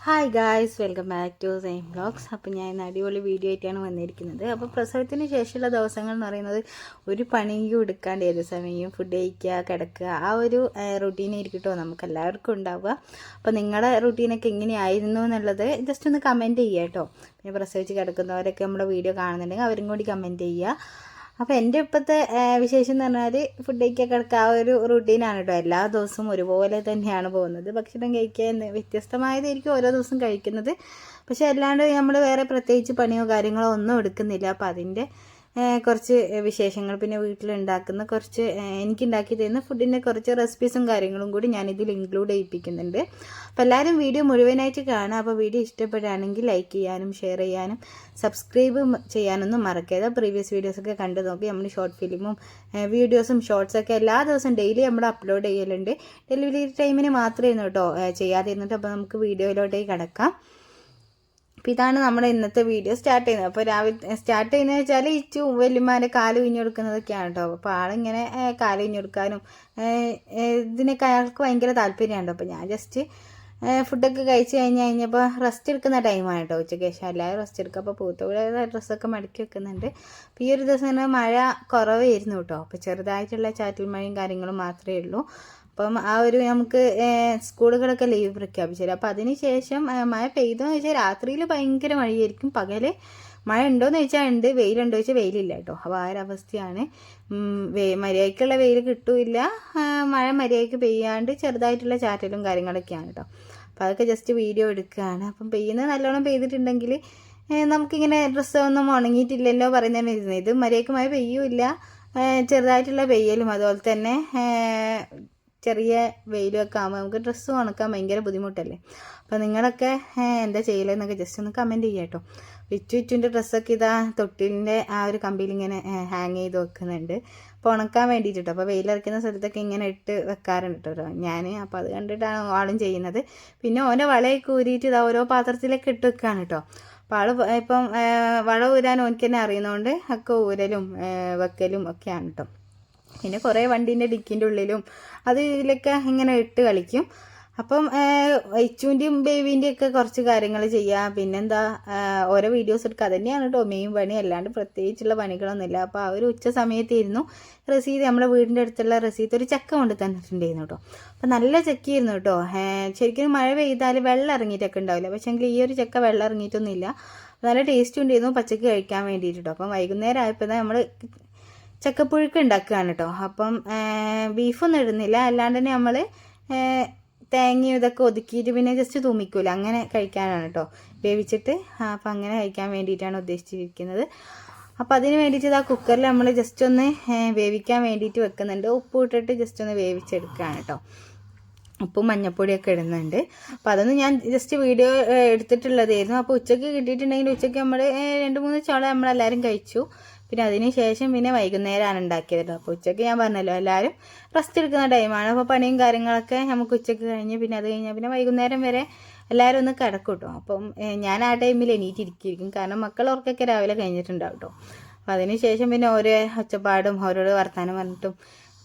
Hi guys, welcome back to same vlogs. അപ്പോൾ ഞാൻ ഇന്ന് അടിപൊളി വീഡിയോ ആയിട്ടാണ് വന്നിരിക്കുന്നത്. അപ്പോൾ പ്രസവത്തിന് ശേഷമുള്ള ദിവസങ്ങൾ എന്ന് പറയുന്നത് ഒരു പണിയും എടുക്കാണ്ട് ഏത് സമയം ഫുഡ് കഴിക്കുക, കിടക്കുക, ആ ഒരു റുട്ടീനായിരിക്കും കേട്ടോ നമുക്ക് എല്ലാവർക്കും ഉണ്ടാവുക. അപ്പോൾ നിങ്ങളുടെ റുട്ടീനൊക്കെ എങ്ങനെയായിരുന്നു എന്നുള്ളത് ജസ്റ്റ് ഒന്ന് കമൻറ്റ് ചെയ്യുക കേട്ടോ. പിന്നെ പ്രസവിച്ച് കിടക്കുന്നവരൊക്കെ നമ്മുടെ വീഡിയോ കാണുന്നുണ്ടെങ്കിൽ അവരും കൂടി കമൻറ്റ് ചെയ്യുക. അപ്പോൾ എൻ്റെ ഇപ്പോഴത്തെ വിശേഷം എന്ന് പറഞ്ഞാൽ ഫുഡ് കഴിക്കാൻ കിടക്കുക ആ ഒരു റുട്ടീനാണ് കേട്ടോ. എല്ലാ ദിവസവും ഒരുപോലെ തന്നെയാണ് പോകുന്നത്. ഭക്ഷണം കഴിക്കാൻ വ്യത്യസ്തമായതായിരിക്കും ഓരോ ദിവസം കഴിക്കുന്നത്. പക്ഷേ അല്ലാണ്ട് നമ്മൾ വേറെ പ്രത്യേകിച്ച് പണിയോ കാര്യങ്ങളോ ഒന്നും എടുക്കുന്നില്ല. അപ്പോൾ അതിൻ്റെ കുറച്ച് വിശേഷങ്ങൾ, പിന്നെ വീട്ടിലുണ്ടാക്കുന്ന കുറച്ച് എനിക്കുണ്ടാക്കി തരുന്ന ഫുഡിൻ്റെ കുറച്ച് റെസിപ്പീസും കാര്യങ്ങളും കൂടി ഞാനിതിൽ ഇൻക്ലൂഡ് ചെയ്യിപ്പിക്കുന്നുണ്ട്. അപ്പോൾ എല്ലാവരും വീഡിയോ മുഴുവനായിട്ട് കാണുക. അപ്പോൾ വീഡിയോ ഇഷ്ടപ്പെടുകയാണെങ്കിൽ ലൈക്ക് ചെയ്യാനും ഷെയർ ചെയ്യാനും സബ്സ്ക്രൈബ് ചെയ്യാനൊന്നും മറക്കരുത്. പ്രീവിയസ് വീഡിയോസൊക്കെ കണ്ടു നോക്കി. നമ്മൾ ഷോർട്ട് ഫിലിമും വീഡിയോസും ഷോർട്സൊക്കെ എല്ലാ ദിവസവും ഡെയിലി നമ്മൾ അപ്ലോഡ് ചെയ്യലുണ്ട്. ഡെലിവറി ടൈമിന് മാത്രമേ കേട്ടോ ചെയ്യാതിരുന്നിട്ട്. അപ്പോൾ നമുക്ക് വീഡിയോയിലോട്ടേക്ക് കിടക്കാം. അപ്പോൾ ഇതാണ് നമ്മുടെ ഇന്നത്തെ വീഡിയോ സ്റ്റാർട്ട് ചെയ്യുന്നത്. അപ്പോൾ രാവിലെ സ്റ്റാർട്ട് ചെയ്യുന്നത് വെച്ചാൽ ഇച്ചു വല്യമാരെ കാല് കുഞ്ഞെടുക്കുന്നതൊക്കെയാണ് കേട്ടോ. അപ്പോൾ ആളിങ്ങനെ കാല് കുഞ്ഞെടുക്കാനും ഇതിനൊക്കെ അയാൾക്ക് ഭയങ്കര താല്പര്യമുണ്ട്. അപ്പോൾ ഞാൻ ജസ്റ്റ് ഫുഡൊക്കെ കഴിച്ച് കഴിഞ്ഞപ്പോൾ റെസ്റ്റ് എടുക്കുന്ന ടൈമാണ് കേട്ടോ. ഉച്ചയ്ക്ക് ശേഷം എല്ലാവരും റെസ്റ്റ് എടുക്കുക. അപ്പോൾ പൂത്തോടെ ഡ്രസ്സൊക്കെ മടക്കി വെക്കുന്നുണ്ട്. അപ്പോൾ ഈ ഒരു ദിവസം മഴ കുറവായിരുന്നു കേട്ടോ. അപ്പോൾ ചെറുതായിട്ടുള്ള ചാറ്റൽ മഴയും കാര്യങ്ങളും മാത്രമേ ഉള്ളൂ. അപ്പം ആ ഒരു നമുക്ക് സ്കൂളുകളൊക്കെ ലീവ് പ്രഖ്യാപിച്ചില്ല. അപ്പം അതിന് ശേഷം മഴ പെയ്തോന്ന് ചോദിച്ചാൽ രാത്രിയിൽ ഭയങ്കര മഴയായിരിക്കും. പകൽ മഴ ഉണ്ടോയെന്ന് ചോദിച്ചാൽ ഉണ്ട്, വെയിലുണ്ടോ ചോദിച്ചാൽ വെയിലില്ല കേട്ടോ. അപ്പോൾ ആ ഒരു അവസ്ഥയാണ്. മര്യാദയ്ക്കുള്ള വെയിൽ കിട്ടില്ല, മഴ മര്യാദയ്ക്ക് പെയ്യാണ്ട് ചെറുതായിട്ടുള്ള ചാറ്റലും കാര്യങ്ങളൊക്കെയാണ് കേട്ടോ. അപ്പോൾ അതൊക്കെ ജസ്റ്റ് വീഡിയോ എടുക്കുകയാണ്. അപ്പം പെയ്യുന്നത് നല്ലോണം പെയ്തിട്ടുണ്ടെങ്കിൽ നമുക്കിങ്ങനെ ഡ്രസ്സൊന്നും ഉണങ്ങിയിട്ടില്ലല്ലോ പറയുന്നതിന് ഇത് മര്യാദയ്ക്ക് മഴ പെയ്യൂല്ല, ചെറുതായിട്ടുള്ള പെയ്യലും അതുപോലെ തന്നെ ചെറിയ വെയിലൊക്കെ ആകുമ്പോൾ നമുക്ക് ഡ്രസ്സ് ഉണക്കാൻ ഭയങ്കര ബുദ്ധിമുട്ടല്ലേ. അപ്പോൾ നിങ്ങളൊക്കെ എന്താ ചെയ്യലെന്നൊക്കെ ജസ്റ്റ് ഒന്ന് കമൻറ്റ് ചെയ്യാം കേട്ടോ. വിറ്റുവിൻ്റെ ഡ്രസ്സൊക്കെ ഇതാ തൊട്ടിലിൻ്റെ ആ ഒരു കമ്പിയിൽ ഇങ്ങനെ ഹാങ് ചെയ്ത് വെക്കുന്നുണ്ട്. അപ്പോൾ ഉണക്കാൻ വേണ്ടിയിട്ട്. അപ്പോൾ വെയിലിറക്കുന്ന സ്ഥലത്തൊക്കെ ഇങ്ങനെ ഇട്ട് വെക്കാറുണ്ട് കേട്ടോ ഞാൻ. അപ്പോൾ അത് കണ്ടിട്ടാണ് ആളും ചെയ്യുന്നത്. പിന്നെ ഓൻ്റെ വളയൊക്കെ ഊരിയിട്ട് ഇതാ ഓരോ പാത്രത്തിലൊക്കെ ഇട്ട് വെക്കുകയാണ് കേട്ടോ. അപ്പോൾ ആൾ ഇപ്പം വള ഊരാൻ ഓനിക്ക് തന്നെ അറിയുന്നതുകൊണ്ട് ഒക്കെ ഊരലും വെക്കലും ഒക്കെയാണ് കേട്ടോ. പിന്നെ കുറേ വണ്ടീൻ്റെ ഡിക്കിൻ്റെ ഉള്ളിലും അതിലൊക്കെ ഇങ്ങനെ ഇട്ട് കളിക്കും. അപ്പം ഇച്ചുവിൻ്റെയും ബേബീൻ്റെയും ഒക്കെ കുറച്ച് കാര്യങ്ങൾ ചെയ്യുക. പിന്നെന്താ ഓരോ വീഡിയോസ് എടുക്കുക. അതന്നെയാണ് കേട്ടോ മെയിൻ പണി, അല്ലാണ്ട് പ്രത്യേകിച്ചുള്ള പണികളൊന്നുമില്ല. അപ്പോൾ ആ ഒരു ഉച്ച സമയത്തായിരുന്നു റസീദ്, നമ്മുടെ വീടിൻ്റെ അടുത്തുള്ള റസീദ് ഒരു ചക്ക കൊണ്ട് തന്നിട്ടുണ്ടായിരുന്നു കേട്ടോ. അപ്പോൾ നല്ല ചക്കയായിരുന്നു കേട്ടോ. ശരിക്കും മഴ പെയ്താൽ വെള്ളം ഇറങ്ങിയിട്ടൊക്കെ ഉണ്ടാവില്ല. പക്ഷേങ്കിൽ ഈ ഒരു ചക്ക വെള്ളം ഇറങ്ങിയിട്ടൊന്നുമില്ല. നല്ല ടേസ്റ്റ് ഉണ്ടായിരുന്നു പച്ചക്ക് കഴിക്കാൻ വേണ്ടിയിട്ട് കേട്ടോ. അപ്പം വൈകുന്നേരം ആയപ്പോൾ നമ്മൾ ചക്കപ്പുഴുക്ക് ഉണ്ടാക്കുകയാണ് കേട്ടോ. അപ്പം ബീഫൊന്നും ഇടുന്നില്ല, അല്ലാണ്ട് തന്നെ നമ്മൾ തേങ്ങയും ഇതൊക്കെ ഒതുക്കിയിട്ട് പിന്നെ ജസ്റ്റ് തൂമിക്കൂല, അങ്ങനെ കഴിക്കാനാണ് കേട്ടോ, വേവിച്ചിട്ട്. അപ്പം അങ്ങനെ കഴിക്കാൻ വേണ്ടിയിട്ടാണ് ഉദ്ദേശിച്ചിരിക്കുന്നത്. അപ്പോൾ അതിന് വേണ്ടിയിട്ട് ഇതാ കുക്കറിൽ നമ്മൾ ജസ്റ്റ് ഒന്ന് വേവിക്കാൻ വേണ്ടിയിട്ട് വെക്കുന്നുണ്ട്. ഉപ്പ് ഇട്ടിട്ട് ജസ്റ്റ് ഒന്ന് വേവിച്ചെടുക്കുകയാണ് കേട്ടോ. ഉപ്പും മഞ്ഞപ്പൊടിയൊക്കെ ഇടുന്നുണ്ട്. അപ്പോൾ അതൊന്നും ഞാൻ ജസ്റ്റ് വീഡിയോ എടുത്തിട്ടുള്ളതായിരുന്നു. അപ്പോൾ ഉച്ചയ്ക്ക് കിട്ടിയിട്ടുണ്ടെങ്കിൽ ഉച്ചയ്ക്ക് നമ്മൾ 2-3 ചോള നമ്മളെല്ലാവരും കഴിച്ചു. പിന്നെ അതിന് ശേഷം പിന്നെ വൈകുന്നേരമാണ് ഉണ്ടാക്കിയത്. അപ്പോൾ ഉച്ചയ്ക്ക് ഞാൻ പറഞ്ഞല്ലോ എല്ലാവരും റെസ്റ്റ് എടുക്കുന്ന ടൈമാണ്. അപ്പോൾ പണിയും കാര്യങ്ങളൊക്കെ നമുക്ക് ഉച്ചയ്ക്ക് കഴിഞ്ഞ് പിന്നെ അത് കഴിഞ്ഞാൽ പിന്നെ വൈകുന്നേരം വരെ എല്ലാവരും ഒന്ന് കിടക്കും കേട്ടോ. അപ്പം ഞാൻ ആ ടൈമിൽ എണീറ്റിരിക്കും, കാരണം മക്കളവർക്കൊക്കെ രാവിലെ കഴിഞ്ഞിട്ടുണ്ടാവും കേട്ടോ. അപ്പോൾ അതിന് ശേഷം പിന്നെ ഓരോ ഒച്ചപ്പാടും ഓരോരോ വർത്താനം പറഞ്ഞിട്ടും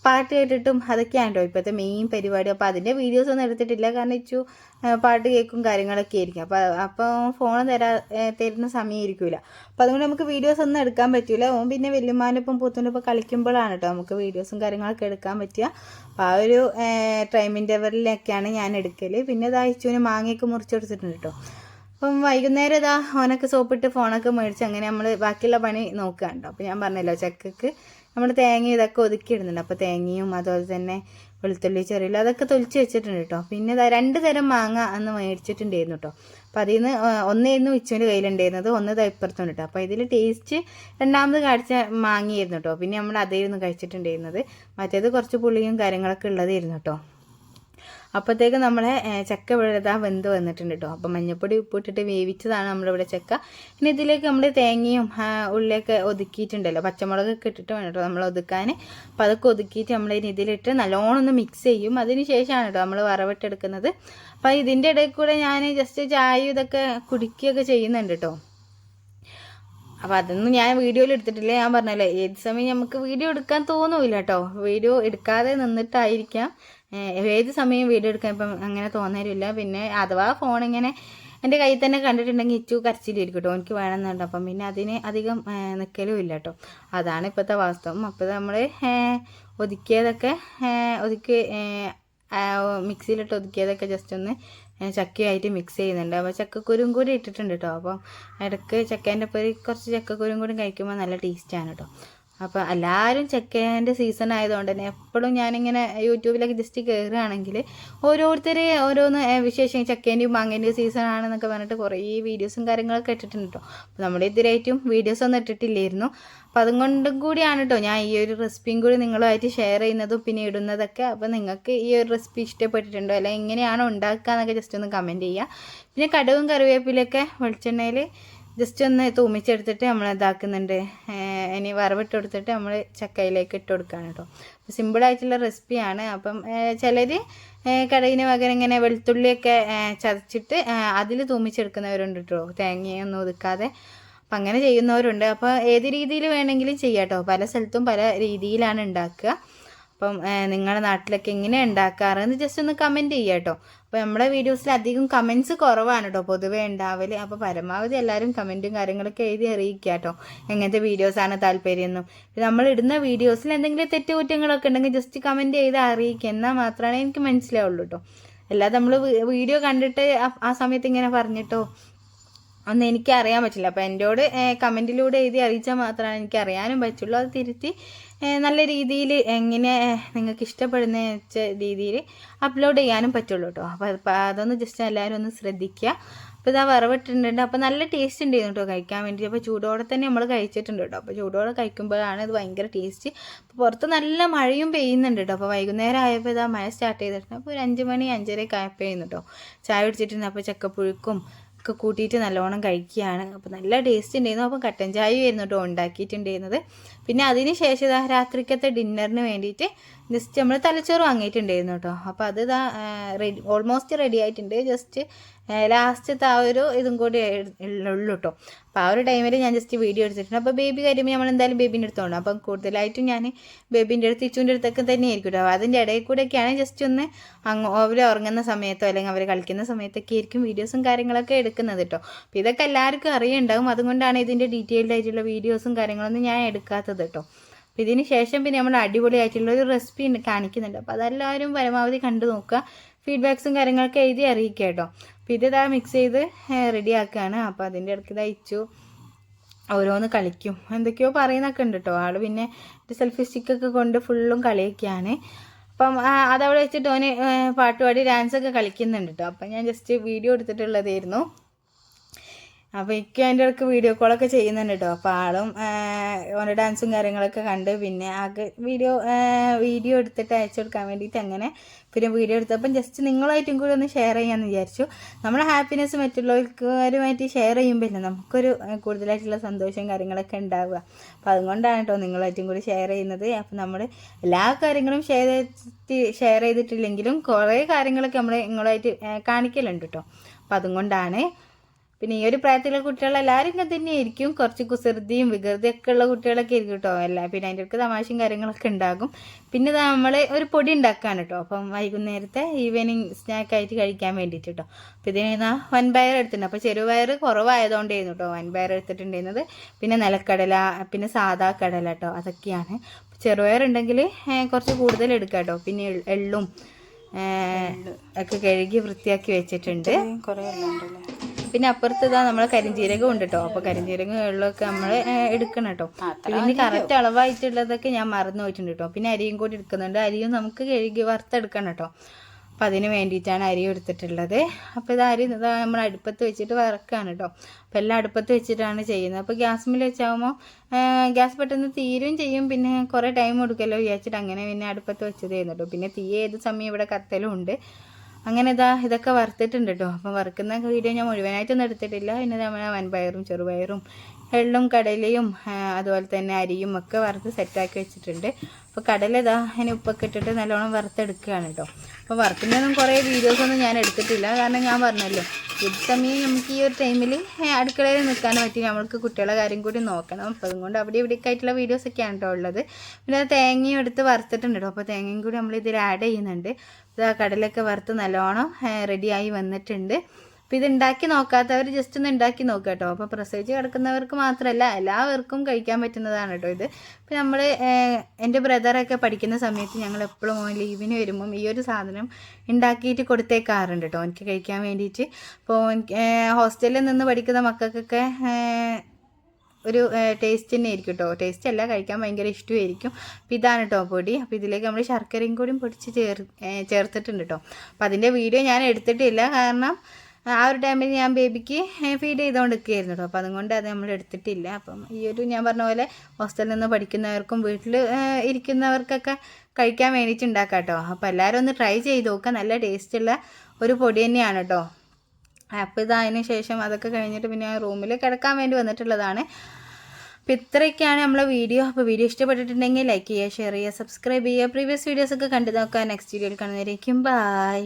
പാട്ട് കേട്ടിട്ടും അതൊക്കെയാണ് കേട്ടോ ഇപ്പോഴത്തെ മെയിൻ പരിപാടി. അപ്പോൾ അതിൻ്റെ വീഡിയോസ് ഒന്നും എടുത്തിട്ടില്ല, കാരണം ഇച്ചു പാട്ട് കേൾക്കും കാര്യങ്ങളൊക്കെ ആയിരിക്കും. അപ്പോൾ ഫോൺ തരുന്ന സമയമായിരിക്കില്ല. അപ്പോൾ അതുകൊണ്ട് നമുക്ക് വീഡിയോസ് ഒന്നും എടുക്കാൻ പറ്റില്ല. ഓൻ പിന്നെ വല്യമ്മാനൊപ്പം പൂത്തിനൊപ്പം കളിക്കുമ്പോഴാണ് കേട്ടോ നമുക്ക് വീഡിയോസും കാര്യങ്ങളൊക്കെ എടുക്കാൻ പറ്റുക. അപ്പോൾ ആ ഒരു ടൈം ഇൻ്റർവെല്ലിലൊക്കെയാണ് ഞാൻ എടുക്കൽ. പിന്നെ ഇതാ ഇച്ചുവിന് മാങ്ങയൊക്കെ മുറിച്ചെടുത്തിട്ടുണ്ട് കേട്ടോ. അപ്പം വൈകുന്നേരം ഇതാ ഓനൊക്കെ സോപ്പിട്ട് ഫോണൊക്കെ മേടിച്ച് അങ്ങനെ നമ്മൾ ബാക്കിയുള്ള പണി നോക്കുക കേട്ടോ. അപ്പോൾ ഞാൻ പറഞ്ഞല്ലോ ചക്കക്ക് നമ്മൾ തേങ്ങ ഇതൊക്കെ ഒതുക്കി ഇടുന്നുണ്ട്. അപ്പോൾ തേങ്ങയും അതുപോലെ തന്നെ വെളുത്തുള്ളി ചെറിയുള്ളി അതൊക്കെ തൊലിച്ച് വെച്ചിട്ടുണ്ട് കേട്ടോ. പിന്നെ 2 തരം മാങ്ങ അന്ന് മേടിച്ചിട്ടുണ്ടായിരുന്നു കേട്ടോ. അപ്പോൾ അതിൽ നിന്ന് ഒന്നായിരുന്നു ഇച്ചുവിൻ്റെ കയ്യിലുണ്ടായിരുന്നത്, ഒന്ന് ഇപ്പുറത്തുണ്ട് കേട്ടോ. അപ്പോൾ ഇതിൽ ടേസ്റ്റ് രണ്ടാമത് കാണിച്ച മാങ്ങയായിരുന്നു കേട്ടോ. പിന്നെ നമ്മൾ അതായിരുന്നു കഴിച്ചിട്ടുണ്ടായിരുന്നത്. മറ്റേത് കുറച്ച് പുളിയും കാര്യങ്ങളൊക്കെ ഉള്ളതായിരുന്നു കേട്ടോ. അപ്പോഴത്തേക്ക് നമ്മളെ ചക്ക ഇവിടെ വെന്ത് വന്നിട്ടുണ്ട് കേട്ടോ. അപ്പോൾ മഞ്ഞൾപ്പൊടി ഉപ്പിട്ടിട്ട് വേവിച്ചതാണ് നമ്മളിവിടെ ചക്ക. പിന്നെ ഇതിലേക്ക് നമ്മൾ തേങ്ങയും ഉള്ളിയൊക്കെ ഒതുക്കിയിട്ടുണ്ടല്ലോ, പച്ചമുളകൊക്കെ ഇട്ടിട്ട് വേണം കേട്ടോ നമ്മൾ ഒതുക്കാൻ. അപ്പോൾ അതൊക്കെ ഒതുക്കിയിട്ട് നമ്മൾ ഇതിലിട്ട് നല്ലോണം ഒന്ന് മിക്സ് ചെയ്യും. അതിന് ശേഷമാണ് കേട്ടോ നമ്മൾ വറവിട്ടെടുക്കുന്നത്. അപ്പോൾ ഇതിൻ്റെ ഇടയിൽ കൂടെ ഞാൻ ജസ്റ്റ് ചായ ഇതൊക്കെ കുടിക്കുകയൊക്കെ ചെയ്യുന്നുണ്ട് കേട്ടോ. അപ്പോൾ അതൊന്നും ഞാൻ വീഡിയോയിൽ എടുത്തിട്ടില്ല. ഞാൻ പറഞ്ഞല്ലോ ഏത് സമയം നമുക്ക് വീഡിയോ എടുക്കാൻ തോന്നില്ല കേട്ടോ. വീഡിയോ എടുക്കാതെ നിന്നിട്ടായിരിക്കാം ഏത് സമയം വീഡിയോ എടുക്കാൻ ഇപ്പം അങ്ങനെ തോന്നലില്ല. പിന്നെ അഥവാ ഫോണിങ്ങനെ എൻ്റെ കയ്യിൽ തന്നെ കണ്ടിട്ടുണ്ടെങ്കിൽ ഇച്ചു കരച്ചിലിരിക്കും കേട്ടോ, എനിക്ക് വേണമെന്നുണ്ട്. അപ്പം പിന്നെ അതിന് അധികം നിൽക്കലും ഇല്ല കേട്ടോ. അതാണ് ഇപ്പോഴത്തെ വാസ്തവം. അപ്പോൾ നമ്മൾ ഒതുക്കിയതൊക്കെ മിക്സിയിലിട്ട് ഒതുക്കിയതൊക്കെ ജസ്റ്റ് ഒന്ന് ചക്കയായിട്ട് മിക്സ് ചെയ്യുന്നുണ്ട്. അപ്പോൾ ചക്കക്കുരും കൂടി ഇട്ടിട്ടുണ്ട് കേട്ടോ. അപ്പം ഇടയ്ക്ക് ചക്കേൻ്റെ ഒപ്പം കുറച്ച് ചക്കക്കുരും കൂടി കഴിക്കുമ്പോൾ നല്ല ടേസ്റ്റാണ് കേട്ടോ. അപ്പോൾ എല്ലാവരും ചക്കേൻ്റെ സീസൺ ആയതുകൊണ്ട് തന്നെ എപ്പോഴും ഞാനിങ്ങനെ യൂട്യൂബിലൊക്കെ ജസ്റ്റ് കയറുകയാണെങ്കിൽ ഓരോരുത്തർ ഓരോന്ന് വിശേഷം ചക്കേൻ്റെയും മാങ്ങേൻ്റെയും സീസൺ ആണെന്നൊക്കെ പറഞ്ഞിട്ട് കുറേ വീഡിയോസും കാര്യങ്ങളൊക്കെ ഇട്ടിട്ടുണ്ട് കേട്ടോ. അപ്പോൾ നമ്മൾ ഇതുവരെയായിട്ടും വീഡിയോസൊന്നും ഇട്ടിട്ടില്ലായിരുന്നു. അപ്പോൾ അതുകൊണ്ടും കൂടിയാണ് കേട്ടോ ഞാൻ ഈ ഒരു റെസിപ്പിയും കൂടി നിങ്ങളുമായിട്ട് ഷെയർ ചെയ്യുന്നതും പിന്നെ ഇടുന്നതൊക്കെ. അപ്പോൾ നിങ്ങൾക്ക് ഈ ഒരു റെസിപ്പി ഇഷ്ടപ്പെട്ടിട്ടുണ്ടോ, അല്ലെങ്കിൽ എങ്ങനെയാണോ ഉണ്ടാക്കുക എന്നൊക്കെ ജസ്റ്റ് ഒന്ന് കമൻറ്റ് ചെയ്യുക. പിന്നെ കടുകും കറിവേപ്പിലൊക്കെ വെളിച്ചെണ്ണയിൽ ജസ്റ്റ് ഒന്ന് തൂമിച്ചെടുത്തിട്ട് നമ്മൾ ഇതാക്കുന്നുണ്ട്. ഇനി വറവിട്ട് കൊടുത്തിട്ട് നമ്മൾ ചക്കയിലേക്ക് ഇട്ട് കൊടുക്കുകയാണ് കേട്ടോ. അപ്പോൾ സിമ്പിളായിട്ടുള്ള റെസിപ്പിയാണ്. അപ്പം ചിലർ കടുകിന് പകരം ഇങ്ങനെ വെളുത്തുള്ളിയൊക്കെ ചതച്ചിട്ട് അതിൽ തൂമിച്ചെടുക്കുന്നവരുണ്ട് കേട്ടോ, തേങ്ങയൊന്നും ഒതുക്കാതെ. അപ്പം അങ്ങനെ ചെയ്യുന്നവരുണ്ട്. അപ്പോൾ ഏത് രീതിയിൽ വേണമെങ്കിലും ചെയ്യാം കേട്ടോ. പല സ്ഥലത്തും പല രീതിയിലാണ് ഉണ്ടാക്കുക. അപ്പം നിങ്ങളുടെ നാട്ടിലൊക്കെ എങ്ങനെയാണ് ഉണ്ടാക്കാറെന്ന് ജസ്റ്റ് ഒന്ന് കമൻറ്റ് ചെയ്യുക കേട്ടോ. അപ്പോൾ നമ്മുടെ വീഡിയോസിൽ അധികം കമൻറ്റ്സ് കുറവാണ് കേട്ടോ പൊതുവേ ഉണ്ടാവൽ. അപ്പോൾ പരമാവധി എല്ലാവരും കമൻറ്റും കാര്യങ്ങളൊക്കെ എഴുതി അറിയിക്കുക കേട്ടോ, എങ്ങനത്തെ വീഡിയോസാണ് താല്പര്യമെന്നും. നമ്മൾ ഇടുന്ന വീഡിയോസിൽ എന്തെങ്കിലും തെറ്റുകുറ്റങ്ങളൊക്കെ ഉണ്ടെങ്കിൽ ജസ്റ്റ് കമൻറ്റ് ചെയ്ത് അറിയിക്കുക, എന്നാൽ മാത്രമേ എനിക്ക് മനസ്സിലാവുള്ളൂ കേട്ടോ. അല്ലാതെ നമ്മൾ വീഡിയോ കണ്ടിട്ട് ആ സമയത്ത് ഇങ്ങനെ പറഞ്ഞിട്ടോ ഒന്നും എനിക്ക് അറിയാൻ പറ്റില്ല. അപ്പോൾ എന്നോട് കമൻറ്റിലൂടെ എഴുതി അറിയിച്ചാൽ മാത്രമാണ് എനിക്ക് അറിയാനും പറ്റുള്ളൂ. അത് തിരുത്തി നല്ല രീതിയിൽ എങ്ങനെ നിങ്ങൾക്ക് ഇഷ്ടപ്പെടുന്ന രീതിയിൽ അപ്ലോഡ് ചെയ്യാനും പറ്റുള്ളൂ കേട്ടോ. അപ്പോൾ അതൊന്ന് ജസ്റ്റ് എല്ലാവരും ഒന്ന് ശ്രദ്ധിക്കുക. അപ്പോൾ ഇതാ വറവിട്ടിട്ടുണ്ട്. അപ്പോൾ നല്ല ടേസ്റ്റ് ഉണ്ടായിരുന്നു കേട്ടോ കഴിക്കാൻ വേണ്ടി. അപ്പോൾ ചൂടോടെ തന്നെ നമ്മൾ കഴിച്ചിട്ടുണ്ട് കേട്ടോ. അപ്പോൾ ചൂടോടെ കഴിക്കുമ്പോഴാണ് ഇത് ഭയങ്കര ടേസ്റ്റ്. അപ്പോൾ പുറത്ത് നല്ല മഴയും പെയ്യുന്നുണ്ട് കേട്ടോ. അപ്പോൾ വൈകുന്നേരം ആയപ്പോൾ ഇതാ മഴ സ്റ്റാർട്ട് ചെയ്തിട്ടുണ്ട്. അപ്പോൾ ഒരു 5 മണി 5:30 ആയപ്പോൾ ചെയ്യുന്നു കേട്ടോ. ചായ കുടിച്ചിട്ടുണ്ട്. അപ്പോൾ ചക്കപ്പുഴുക്കും ഒക്കെ കൂട്ടിയിട്ട് നല്ലോണം കഴിക്കുകയാണ്. അപ്പോൾ നല്ല ടേസ്റ്റ് ഉണ്ടായിരുന്നു. അപ്പോൾ കട്ടൻ ചായ ആയിരുന്നു കേട്ടോ ഉണ്ടാക്കിയിട്ടുണ്ടായിരുന്നത്. പിന്നെ അതിന് ശേഷം രാത്രിക്കത്തെ ഡിന്നറിന് വേണ്ടിയിട്ട് ജസ്റ്റ് നമ്മൾ തലച്ചോറ് വാങ്ങിയിട്ടുണ്ടായിരുന്നു കേട്ടോ. അപ്പോൾ അത് ഓൾമോസ്റ്റ് റെഡി ആയിട്ടുണ്ട്. ജസ്റ്റ് ലാസ്റ്റത്തെ ആ ഒരു ഇതും കൂടി ഉള്ളൂ കേട്ടോ. അപ്പോൾ ആ ഒരു ടൈമിൽ ഞാൻ ജസ്റ്റ് വീഡിയോ എടുത്തിട്ടുണ്ട്. അപ്പോൾ ബേബി കാര്യമ്പോൾ നമ്മൾ എന്തായാലും ബേബീൻ്റെ അടുത്ത് പോകണം. അപ്പം കൂടുതലായിട്ടും ഞാൻ ബേബീൻ്റെ അടുത്ത് ഇച്ചുവിൻ്റെ അടുത്തൊക്കെ തന്നെ ആയിരിക്കും കേട്ടോ. അതിൻ്റെ ഇടയിൽ കൂടെയൊക്കെയാണ് ജസ്റ്റ് ഒന്ന് അവർ ഉറങ്ങുന്ന സമയത്തോ അല്ലെങ്കിൽ അവർ കളിക്കുന്ന സമയത്തൊക്കെ ആയിരിക്കും വീഡിയോസും കാര്യങ്ങളൊക്കെ എടുക്കുന്നത് കേട്ടോ. അപ്പോൾ ഇതൊക്കെ എല്ലാവർക്കും അറിയുണ്ടാവും. അതുകൊണ്ടാണ് ഇതിൻ്റെ ഡീറ്റെയിൽഡ് ആയിട്ടുള്ള വീഡിയോസും കാര്യങ്ങളൊന്നും ഞാൻ എടുക്കാത്തത് കേട്ടോ. അപ്പോൾ ഇതിന് ശേഷം പിന്നെ നമ്മൾ അടിപൊളിയായിട്ടുള്ളൊരു റെസിപ്പി കാണിക്കുന്നുണ്ട്. അപ്പോൾ അതെല്ലാവരും പരമാവധി കണ്ടു നോക്കുക, ഫീഡ്ബാക്സും കാര്യങ്ങളൊക്കെ എഴുതി അറിയിക്കുക കേട്ടോ. അപ്പോൾ ഇതാ മിക്സ് ചെയ്ത് റെഡിയാക്കുകയാണ്. അപ്പോൾ അതിൻ്റെ ഇടയ്ക്ക് ഇതയച്ചു ഓരോന്ന് കളിക്കും, എന്തൊക്കെയോ പറയുന്നൊക്കെ ഉണ്ട് കേട്ടോ. ആൾ പിന്നെ സെൽഫി സ്റ്റിക്കൊക്കെ കൊണ്ട് ഫുള്ളും കളിയൊക്കെയാണ്. അപ്പം അതവിടെ വെച്ചിട്ട് ഓന് പാട്ടുപാടി ഡാൻസൊക്കെ കളിക്കുന്നുണ്ട് കേട്ടോ. അപ്പം ഞാൻ ജസ്റ്റ് വീഡിയോ എടുത്തിട്ടുള്ളതായിരുന്നു. അപ്പോൾ എനിക്ക് അതിൻ്റെ ഇടയ്ക്ക് വീഡിയോ കോളൊക്കെ ചെയ്യുന്നുണ്ട് കേട്ടോ. അപ്പോൾ ആളും ഓൻ്റെ ഡാൻസും കാര്യങ്ങളൊക്കെ കണ്ട് പിന്നെ ആകെ വീഡിയോ എടുത്തിട്ട് അയച്ചു കൊടുക്കാൻ വേണ്ടിയിട്ട് അങ്ങനെ പിന്നെ വീഡിയോ എടുത്തപ്പം ജസ്റ്റ് നിങ്ങളായിട്ടും കൂടി ഒന്ന് ഷെയർ ചെയ്യാമെന്ന് വിചാരിച്ചു. നമ്മുടെ ഹാപ്പിനെസ് മറ്റുള്ളവർക്കുമായിട്ട് ഷെയർ ചെയ്യുമ്പോൾ നമുക്കൊരു കൂടുതലായിട്ടുള്ള സന്തോഷം കാര്യങ്ങളൊക്കെ ഉണ്ടാവുക. അപ്പോൾ അതുകൊണ്ടാണ് കേട്ടോ നിങ്ങളായിട്ടും കൂടി ഷെയർ ചെയ്യുന്നത്. അപ്പോൾ നമ്മൾ എല്ലാ കാര്യങ്ങളും ഷെയർ ചെയ്തിട്ടില്ലെങ്കിലും കുറേ കാര്യങ്ങളൊക്കെ നമ്മൾ നിങ്ങളായിട്ട് കാണിക്കലുണ്ട് കേട്ടോ. അപ്പോൾ അതുകൊണ്ടാണ്. പിന്നെ ഈ ഒരു പ്രായത്തിലുള്ള കുട്ടികളെല്ലാവരും ഇങ്ങനെ തന്നെയായിരിക്കും, കുറച്ച് കുസൃതിയും വികൃതിയൊക്കെ ഉള്ള കുട്ടികളൊക്കെ ആയിരിക്കും കേട്ടോ. പിന്നെ അതിൻ്റെ അടുത്ത് തമാശയും കാര്യങ്ങളൊക്കെ ഉണ്ടാകും. പിന്നെ നമ്മൾ ഒരു പൊടി ഉണ്ടാക്കുകയാണ് കേട്ടോ. അപ്പം വൈകുന്നേരത്തെ ഈവനിങ് സ്നാക്കായിട്ട് കഴിക്കാൻ വേണ്ടിയിട്ട് കേട്ടോ. അപ്പോൾ ഇതിന് വൻപയർ എടുത്തിട്ടുണ്ട്. അപ്പോൾ ചെറുപയർ കുറവായതുകൊണ്ടായിരുന്നു കേട്ടോ വൻപയർ എടുത്തിട്ടുണ്ടായിരുന്നത്. പിന്നെ നിലക്കടല, പിന്നെ സാദാ കടല കേട്ടോ, അതൊക്കെയാണ്. ചെറുപയർ ഉണ്ടെങ്കിൽ കുറച്ച് കൂടുതൽ എടുക്കാം കേട്ടോ. പിന്നെ എള്ളും ഒക്കെ കഴുകി വൃത്തിയാക്കി വെച്ചിട്ടുണ്ട്. കുറേ എല്ലാം ഉണ്ടല്ലേ. പിന്നെ അപ്പുറത്ത് ഇതാ നമ്മൾ കരിഞ്ജീരകം ഉണ്ട് കേട്ടോ. അപ്പോൾ കരിഞ്ജീരകം വെള്ളമൊക്കെ നമ്മൾ എടുക്കണം കേട്ടോ. പിന്നെ കറക്റ്റ് അളവായിട്ടുള്ളതൊക്കെ ഞാൻ മറന്നു പോയിട്ടുണ്ട് കേട്ടോ. പിന്നെ അരിയും കൂടി എടുക്കുന്നുണ്ട്. അരിയും നമുക്ക് കഴുകി വറുത്തെടുക്കണം കേട്ടോ. അപ്പോൾ അതിന് വേണ്ടിയിട്ടാണ് അരി എടുത്തിട്ടുള്ളത്. അപ്പോൾ ഇത് അരി നമ്മൾ അടുപ്പത്ത് വെച്ചിട്ട് വറക്കുകയാണ് കേട്ടോ. അപ്പോൾ എല്ലാം അടുപ്പത്ത് വെച്ചിട്ടാണ് ചെയ്യുന്നത്. അപ്പോൾ ഗ്യാസ്മിൽ വെച്ചാകുമ്പോൾ ഗ്യാസ് പെട്ടെന്ന് തീരും ചെയ്യും. പിന്നെ കുറേ ടൈം എടുക്കുമല്ലോ വിചാരിച്ചിട്ട് അങ്ങനെ പിന്നെ അടുപ്പത്ത് വെച്ചതായിരുന്നു കേട്ടോ. പിന്നെ തീ ഏത് സമയം ഇവിടെ കത്തലും ഉണ്ട്. അങ്ങനെ ഇതൊക്കെ വറുത്തിട്ടുണ്ട് കേട്ടോ. അപ്പം വറുക്കുന്ന വീഡിയോ ഞാൻ മുഴുവനായിട്ടൊന്നും എടുത്തിട്ടില്ല. പിന്നെ നമ്മൾ വൻപയറും ചെറുപയറും എള്ളും കടലയും അതുപോലെ തന്നെ അരിയും ഒക്കെ വറുത്ത് സെറ്റാക്കി വെച്ചിട്ടുണ്ട്. അപ്പോൾ കടല അതിന് ഉപ്പൊക്കെ ഇട്ടിട്ട് നല്ലോണം വറുത്തെടുക്കുകയാണ് കേട്ടോ. അപ്പോൾ വറുക്കുന്നതൊന്നും കുറേ വീഡിയോസൊന്നും ഞാൻ എടുത്തിട്ടില്ല. കാരണം ഞാൻ പറഞ്ഞല്ലോ ഇത് സമയം നമുക്ക് ഈ ഒരു ടൈമിൽ അടുക്കളയിൽ നിൽക്കാൻ പറ്റി, നമ്മൾക്ക് കുട്ടികളെ കാര്യം കൂടി നോക്കണം. അപ്പോൾ അതുകൊണ്ട് അവിടെ ഇവിടെയൊക്കെ ആയിട്ടുള്ള വീഡിയോസൊക്കെയാണ് കേട്ടോ ഉള്ളത്. പിന്നെ തേങ്ങയും എടുത്ത് വറുത്തിട്ടുണ്ട് കേട്ടോ. അപ്പോൾ തേങ്ങയും കൂടി നമ്മൾ ഇതിൽ ആഡ് ചെയ്യുന്നുണ്ട്. കടലൊക്കെ വറുത്ത് നല്ലോണം റെഡിയായി വന്നിട്ടുണ്ട്. അപ്പോൾ ഇത് ഉണ്ടാക്കി നോക്കാത്തവർ ജസ്റ്റ് ഒന്ന് ഉണ്ടാക്കി നോക്കുക കേട്ടോ. അപ്പോൾ പ്രസവിച്ച് കിടക്കുന്നവർക്ക് മാത്രമല്ല എല്ലാവർക്കും കഴിക്കാൻ പറ്റുന്നതാണ് കേട്ടോ ഇത്. ഇപ്പോൾ നമ്മൾ എൻ്റെ ബ്രദറൊക്കെ പഠിക്കുന്ന സമയത്ത് ഞങ്ങൾ എപ്പോഴും ലീവിന് വരുമ്പം ഈ ഒരു സാധനം ഉണ്ടാക്കിയിട്ട് കൊടുത്തേക്കാറുണ്ട് കേട്ടോ എനിക്ക് കഴിക്കാൻ വേണ്ടിയിട്ട്. അപ്പോൾ ഹോസ്റ്റലിൽ നിന്ന് പഠിക്കുന്ന മക്കൾക്കൊക്കെ ഒരു ടേസ്റ്റ് തന്നെ ആയിരിക്കും കേട്ടോ. ടേസ്റ്റ് അല്ല, കഴിക്കാൻ ഭയങ്കര ഇഷ്ടമായിരിക്കും. അപ്പോൾ ഇതാണ് കേട്ടോ പൊടി. അപ്പോൾ ഇതിലേക്ക് നമ്മൾ ശർക്കരയും കൂടിയും പൊടിച്ച് ചേർത്തിട്ടുണ്ട് കേട്ടോ. അപ്പോൾ അതിൻ്റെ വീഡിയോ ഞാൻ എടുത്തിട്ടില്ല, കാരണം ആ ഒരു ടൈമിൽ ഞാൻ ബേബിക്ക് ഫീഡ് ചെയ്തുകൊണ്ട് നിൽക്കുകയായിരുന്നു കേട്ടോ. അപ്പോൾ അതുകൊണ്ട് അത് നമ്മൾ എടുത്തിട്ടില്ല. അപ്പം ഈ ഒരു ഞാൻ പറഞ്ഞ പോലെ ഹോസ്റ്റലിൽ നിന്ന് പഠിക്കുന്നവർക്കും വീട്ടിൽ ഇരിക്കുന്നവർക്കൊക്കെ കഴിക്കാൻ വേണ്ടിയിട്ട് ഉണ്ടാക്കാം കേട്ടോ. അപ്പോൾ എല്ലാവരും ഒന്ന് ട്രൈ ചെയ്ത് നോക്കുക. നല്ല ടേസ്റ്റുള്ള ഒരു പൊടി തന്നെയാണ് കേട്ടോ. അപ്പോൾ ഇതതിന് ശേഷം അതൊക്കെ കഴിഞ്ഞിട്ട് പിന്നെ റൂമിൽ കിടക്കാൻ വേണ്ടി വന്നിട്ടുള്ളതാണ്. അപ്പോൾ ഇത്രയൊക്കെയാണ് നമ്മളെ വീഡിയോ. അപ്പോൾ വീഡിയോ ഇഷ്ടപ്പെട്ടിട്ടുണ്ടെങ്കിൽ ലൈക്ക് ചെയ്യുക, ഷെയർ ചെയ്യുക, സബ്സ്ക്രൈബ് ചെയ്യുക. പ്രീവിയസ് വീഡിയോസൊക്കെ കണ്ടു നോക്കുക. നെക്സ്റ്റ് വീഡിയോയിൽ കാണുന്നതായിരിക്കും. ബൈ.